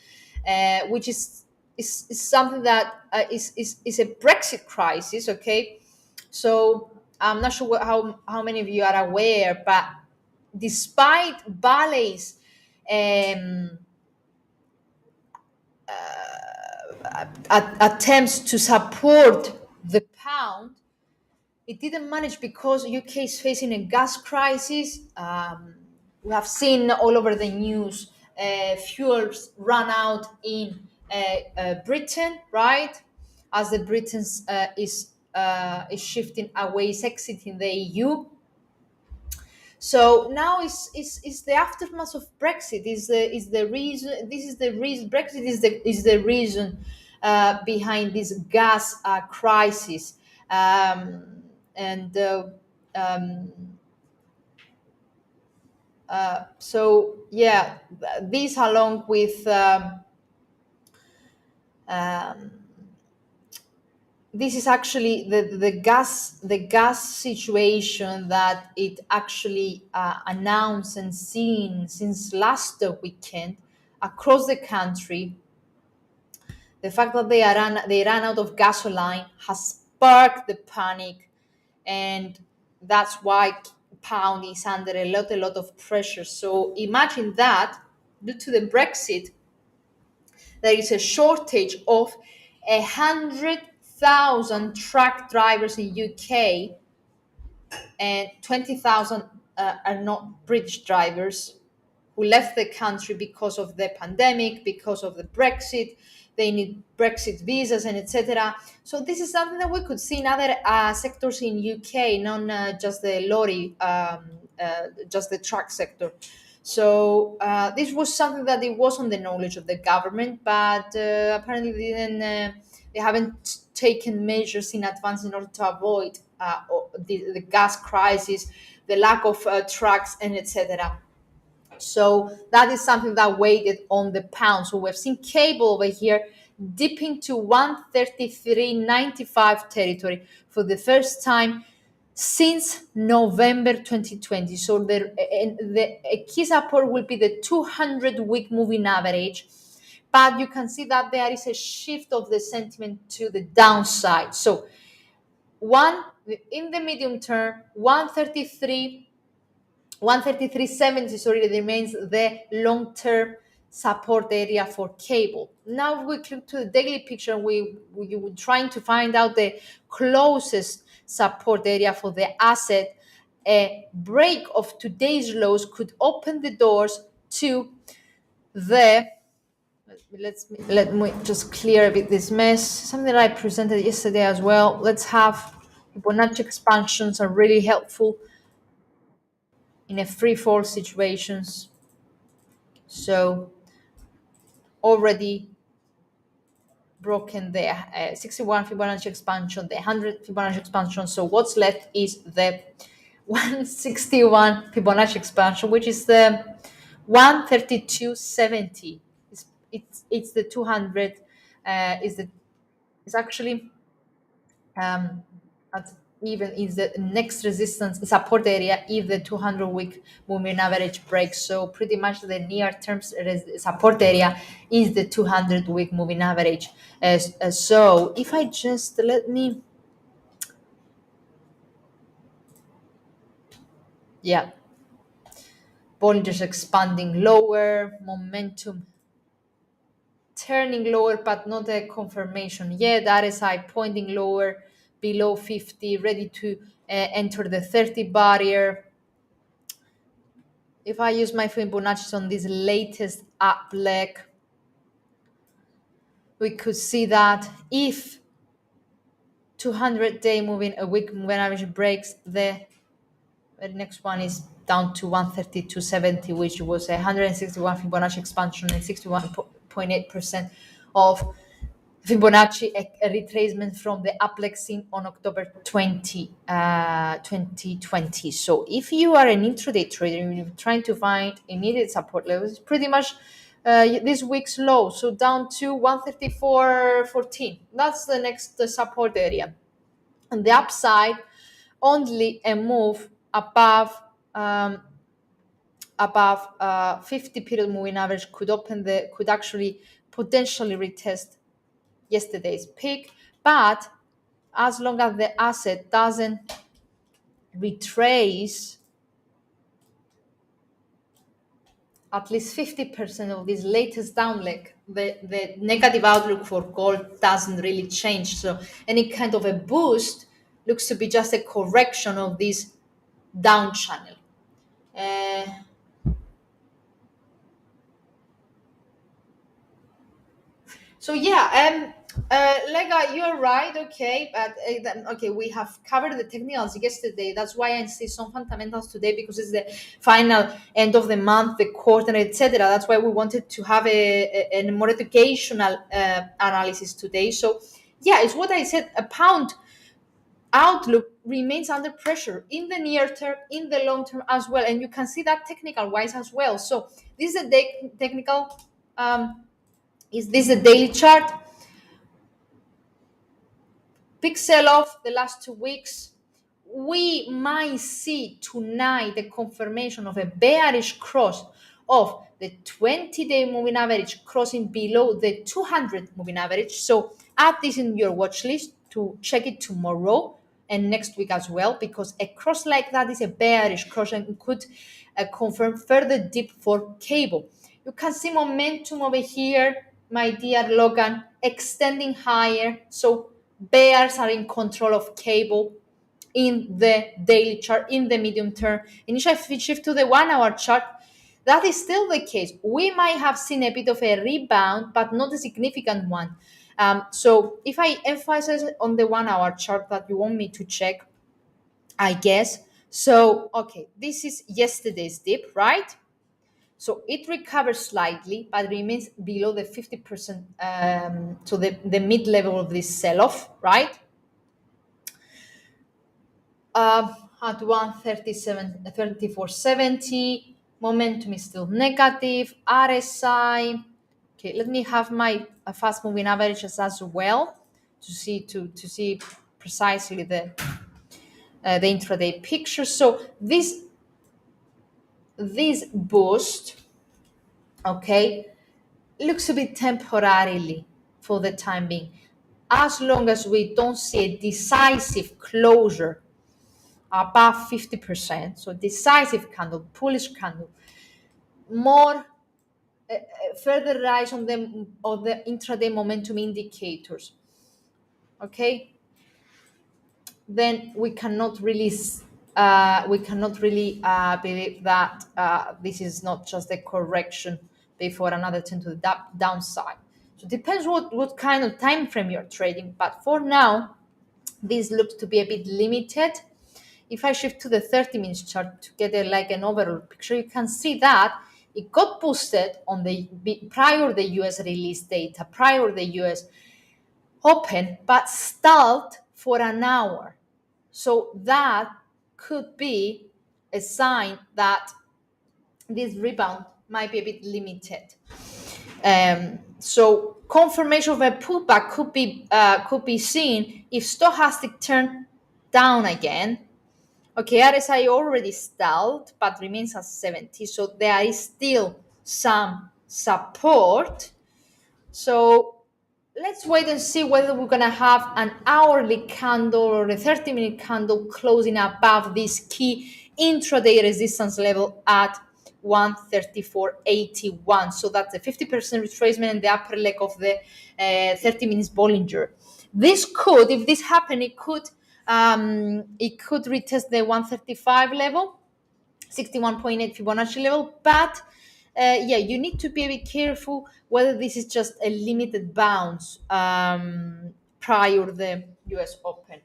which is something that is a Brexit crisis. Okay, so I'm not sure how many of you are aware, but despite Ballet's um, attempts to support the pound, it didn't manage because UK is facing a gas crisis. We have seen all over the news fuels run out in Britain, right? as the Britain's is shifting away, is exiting the EU. So now is the aftermath of Brexit, is the reason. This is the reason. Brexit is the reason behind this gas crisis. Um, and uh, um, so yeah, this along with um, this is actually the gas situation that it actually announced and seen since last weekend across the country. The fact that they ran out of gasoline has sparked the panic, and that's why pound is under a lot of pressure. So imagine that due to the Brexit, there is a shortage of 100,000 truck drivers in UK, and 20,000 are not British drivers who left the country because of the pandemic, because of the Brexit. They need Brexit visas and etc. So this is something that we could see in other sectors in UK, not just the lorry, just the truck sector. So this was something that it was on the knowledge of the government, but apparently they haven't taken measures in advance in order to avoid the gas crisis, the lack of trucks, and etc. So that is something that weighted on the pound. So we've seen cable over here dipping to 133.95 territory for the first time since November 2020. So the key support will be the 200-week moving average. But you can see that there is a shift of the sentiment to the downside. So one in the medium term, 133.70, sorry, remains the long-term support area for cable. Now we click to the daily picture. We were trying to find out the closest support area for the asset. A break of today's lows could open the doors to the let me just clear a bit this mess. Something that I presented yesterday as well. Let's have Fibonacci expansions are really helpful in a free fall situations. So already broken the 61 Fibonacci expansion, the 100 Fibonacci expansion. So what's left is the 161 Fibonacci expansion, which is the 132.70. It's the 200. Is the It's actually at even if the next resistance support area if the 200-week moving average breaks. So pretty much the near term support area is the 200-week moving average. So if I just let me, yeah, Bollinger's expanding lower, momentum turning lower, but not a confirmation yet. RSI pointing lower, below 50, ready to enter the 30 barrier. If I use my Fibonacci on this latest up leg, we could see that if 200-day moving a week moving average breaks, the next one is down to 132.70, which was a 161 Fibonacci expansion and 61.8% of Fibonacci, a retracement from the uplexing on October 2020. So if you are an intraday trader and you're trying to find immediate support levels, pretty much this week's low, so down to 134.14. That's the next support area. On the upside, only a move above 50 period moving average could actually potentially retest yesterday's peak. But as long as the asset doesn't retrace at least 50% of this latest down leg, the negative outlook for gold doesn't really change. So any kind of a boost looks to be just a correction of this down channel. Uh, so yeah, You're right. Okay, but okay, we have covered the technicals yesterday. That's why I see some fundamentals today because it's the final end of the month, the quarter, etc. That's why we wanted to have a more educational analysis today. So, yeah, it's what I said. A pound outlook remains under pressure in the near term, in the long term as well, and you can see that technical wise as well. So, this is a technical. Is this a daily chart? Big sell off the last 2 weeks. We might see tonight the confirmation of a bearish cross of the 20-day moving average crossing below the 200 moving average. So add this in your watch list to check it tomorrow and next week as well, because a cross like that is a bearish cross and could confirm further dip for cable. You can see momentum over here, my dear Logan, extending higher. So bears are in control of cable in the daily chart, in the medium term. Initially, if we shift to the 1 hour chart, that is still the case. We might have seen a bit of a rebound, but not a significant one. So if I emphasize on the 1 hour chart that you want me to check, I guess. So, okay, this is yesterday's dip, right? So it recovers slightly, but remains below the 50%, so the mid level of this sell off, right? At 137, 34.70, momentum is still negative. RSI, okay, let me have my fast moving averages as well to see precisely the intraday picture. So this boost, okay, looks a bit temporarily for the time being. As long as we don't see a decisive closure above 50%, so decisive candle, bullish candle, more further rise on the intraday momentum indicators, okay, then we cannot really believe that this is not just a correction before another turn to the downside. So it depends what kind of time frame you're trading, but for now this looks to be a bit limited. If I shift to the 30 minutes chart to get an overall picture, you can see that it got boosted on the prior the US release data, prior the US open, but stalled for an hour. So that could be a sign that this rebound might be a bit limited. So confirmation of a pullback could be seen if stochastic turn down again. Okay, RSI already stalled but remains at 70, so there is still some support. So let's wait and see whether we're going to have an hourly candle or a 30-minute candle closing above this key intraday resistance level at 134.81. So that's a 50% retracement in the upper leg of the 30 minutes Bollinger. This could, if this happened, it could retest the 135 level, 61.8 Fibonacci level, but yeah, you need to be a bit careful whether this is just a limited bounce prior to the US Open.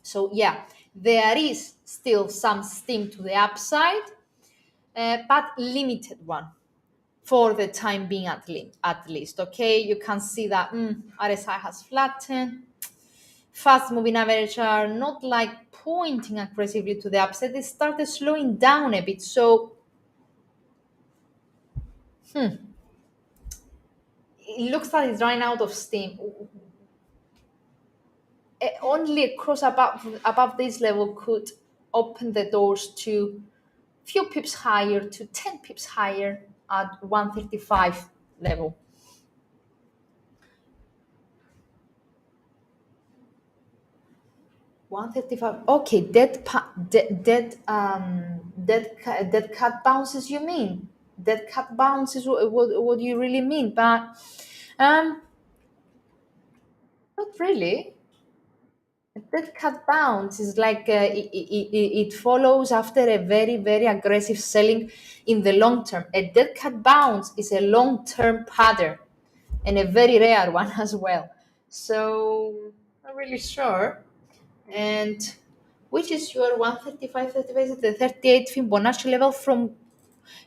So yeah, there is still some steam to the upside, but limited one for the time being at least. Okay, you can see that RSI has flattened. Fast moving average are not like pointing aggressively to the upside. They started slowing down a bit. So it looks like it's running out of steam. Only a cross above this level could open the doors to few pips higher, to 10 pips higher at 135 level. 135. Okay, dead cat bounces. You mean dead cat bounces? What do you really mean? But not really. That cat bounce is like it follows after a very, very aggressive selling in the long term. A dead cat bounce is a long term pattern. and a very rare one as well. So not really sure. And which is your 135, 35, the 38 Fibonacci level from,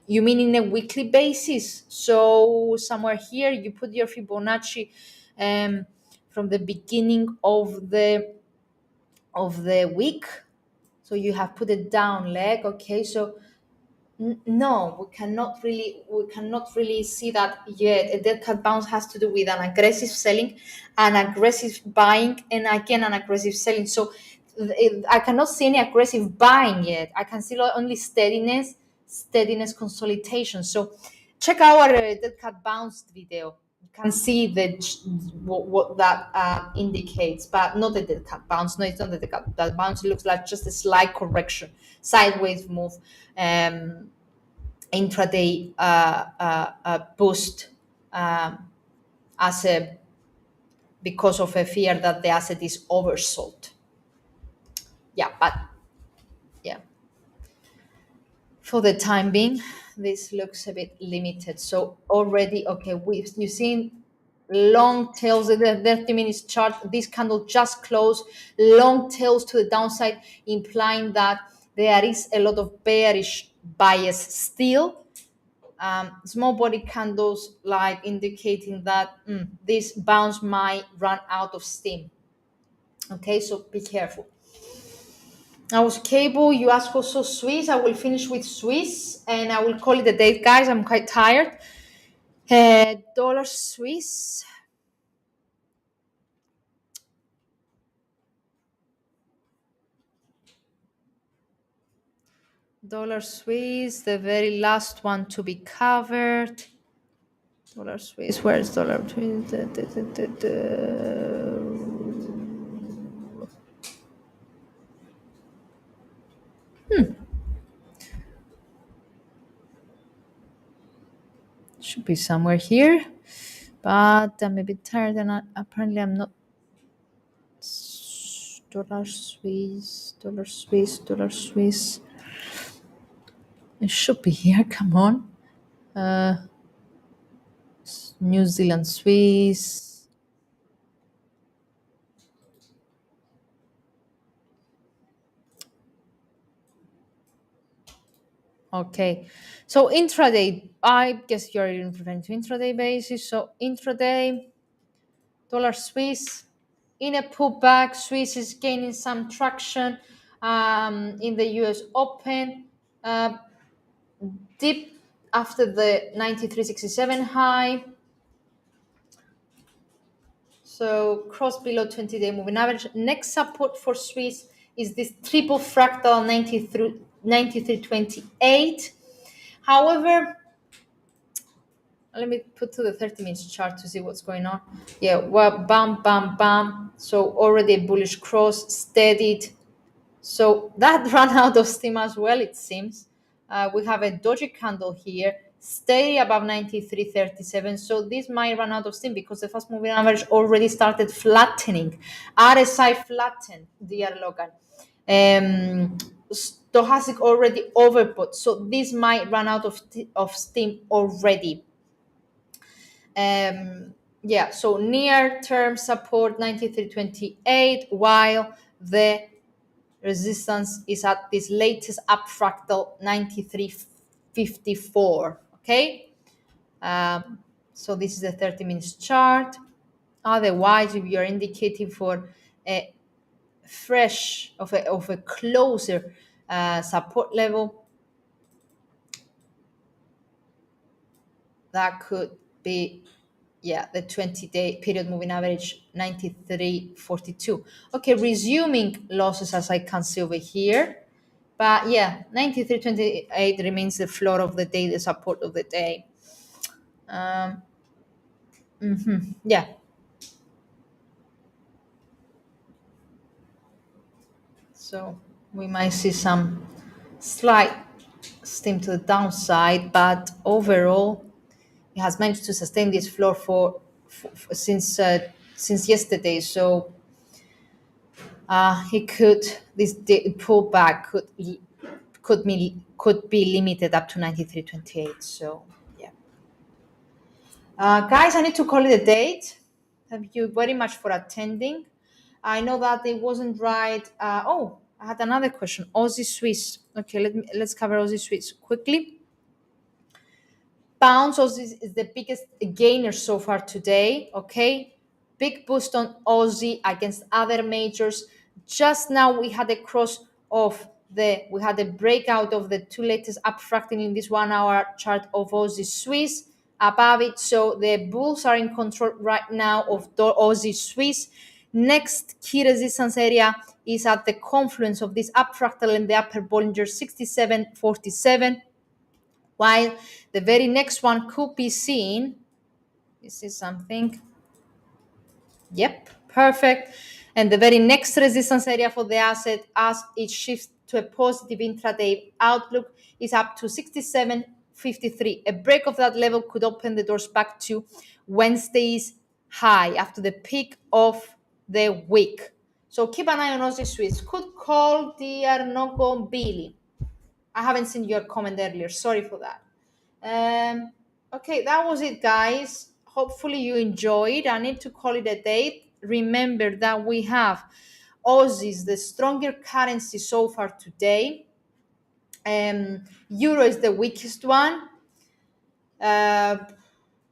you mean in a weekly basis? So somewhere here you put your Fibonacci from the beginning of the week. So you have put it down leg, okay? So no, we cannot really see that yet. A dead cat bounce has to do with an aggressive selling, an aggressive buying, and again an aggressive selling. So I cannot see any aggressive buying yet. I can see only steadiness consolidation. So check our dead cat bounce video. You can see what that indicates, but not the dead cat bounce. No, it's not the dead cat bounce. It looks like just a slight correction, sideways move. Intraday boost as a because of a fear that the asset is oversold. Yeah, but yeah, for the time being, this looks a bit limited. So already, okay, you've seen long tails, the 30 minutes chart, this candle just closed, long tails to the downside, implying that there is a lot of bearish bias still. Small body candles like indicating that this bounce might run out of steam. Okay, so be careful. I was cable. You asked also Swiss. I will finish with Swiss and I will call it a day, guys. I'm quite tired. Dollar Swiss. Dollar Swiss, the very last one to be covered. Dollar Swiss, where is dollar Swiss? Should be somewhere here, but I'm a bit tired and apparently I'm not. Dollar Swiss, dollar Swiss, dollar Swiss. It should be here. Come on. Uh, New Zealand Swiss. Okay. So intraday, I guess you're referring to intraday basis. So intraday, dollar Swiss in a pullback. Swiss is gaining some traction in the US Open. Dip after the 93.67 high. So cross below 20-day moving average. Next support for Swiss is this triple fractal 93.28. However, let me put to the 30 minutes chart to see what's going on. Yeah, well, bam, bam, bam. So already a bullish cross, steadied. So that ran out of steam as well, it seems. We have a doji candle here, stay above 93.37. So this might run out of steam because the fast moving average already started flattening. RSI flattened, dear Logan. Stochastic already overbought. So this might run out of steam already. Yeah, so near term support 93.28, while the resistance is at this latest up fractal 93.54. Okay, so this is the 30 minutes chart. Otherwise, if you're indicating for a fresh of a closer support level, that could be, yeah, the 20-day period moving average 93.42. Okay, resuming losses as I can see over here. But yeah, 93.28 remains the floor of the day, the support of the day. Yeah. So we might see some slight steam to the downside, but overall, it has managed to sustain this floor since yesterday. So he could pullback could be limited up to 93.28. So yeah. Guys, I need to call it a date. Thank you very much for attending. I know that it wasn't right. Oh, I had another question. Aussie Swiss. Okay, let's cover Aussie Swiss quickly. Pounds Aussie is the biggest gainer so far today. Okay, big boost on Aussie against other majors. Just now we had a cross of we had a breakout of the two latest up fractal in this 1 hour chart of Aussie Swiss above it. So the bulls are in control right now of the Aussie Swiss. Next key resistance area is at the confluence of this up fractal and the upper Bollinger 67.47, while the very next one could be seen. This is something. Yep, perfect. And the very next resistance area for the asset as it shifts to a positive intraday outlook is up to 67.53. A break of that level could open the doors back to Wednesday's high after the peak of the week. So keep an eye on Aussie Swiss. Could call dear Nogo Billy. I haven't seen your comment earlier. Sorry for that. Okay, that was it, guys. Hopefully you enjoyed. I need to call it a day. Remember that we have Aussies, the stronger currency so far today. Euro is the weakest one. Uh,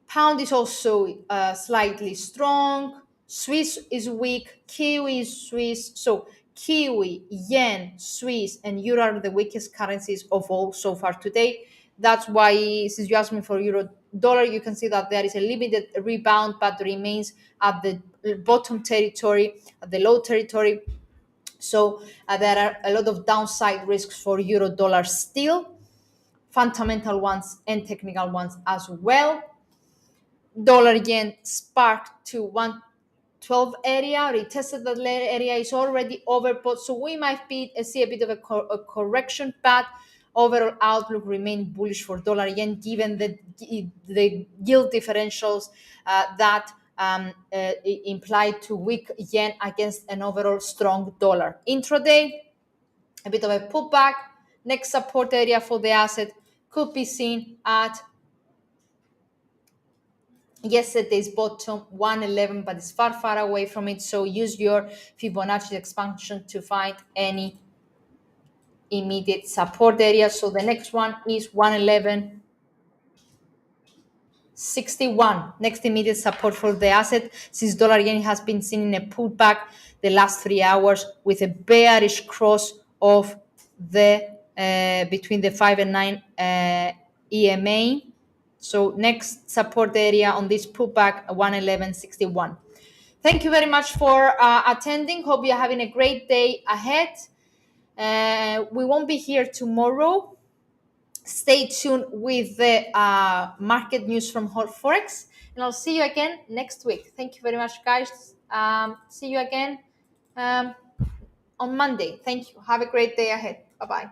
Pound is also slightly strong. Swiss is weak. Kiwi is Swiss. So Kiwi, yen, Swiss, and euro are the weakest currencies of all so far today. That's why, since you asked me for euro dollar, you can see that there is a limited rebound, but remains at the bottom territory, at the low territory. So there are a lot of downside risks for euro dollar still, fundamental ones and technical ones as well. Dollar yen sparked to 112 area, retested that area, is already overbought, so we might see a bit of a correction, but overall outlook remain bullish for dollar yen given the yield differentials that implied to weak yen against an overall strong dollar. Intraday, a bit of a pullback. Next support area for the asset could be seen at yesterday's bottom 111, but it's far away from it, so use your Fibonacci expansion to find any immediate support area. So the next one is 111.61. Next immediate support for the asset, since dollar yen has been seen in a pullback the last 3 hours with a bearish cross of the between the 5 and 9 EMA. So next support area on this pullback 111.61. Thank you very much for attending. Hope you're having a great day ahead. We won't be here tomorrow. Stay tuned with the market news from Hot Forex, and I'll see you again next week. Thank you very much, guys. See you again on Monday. Thank you. Have a great day ahead. Bye bye.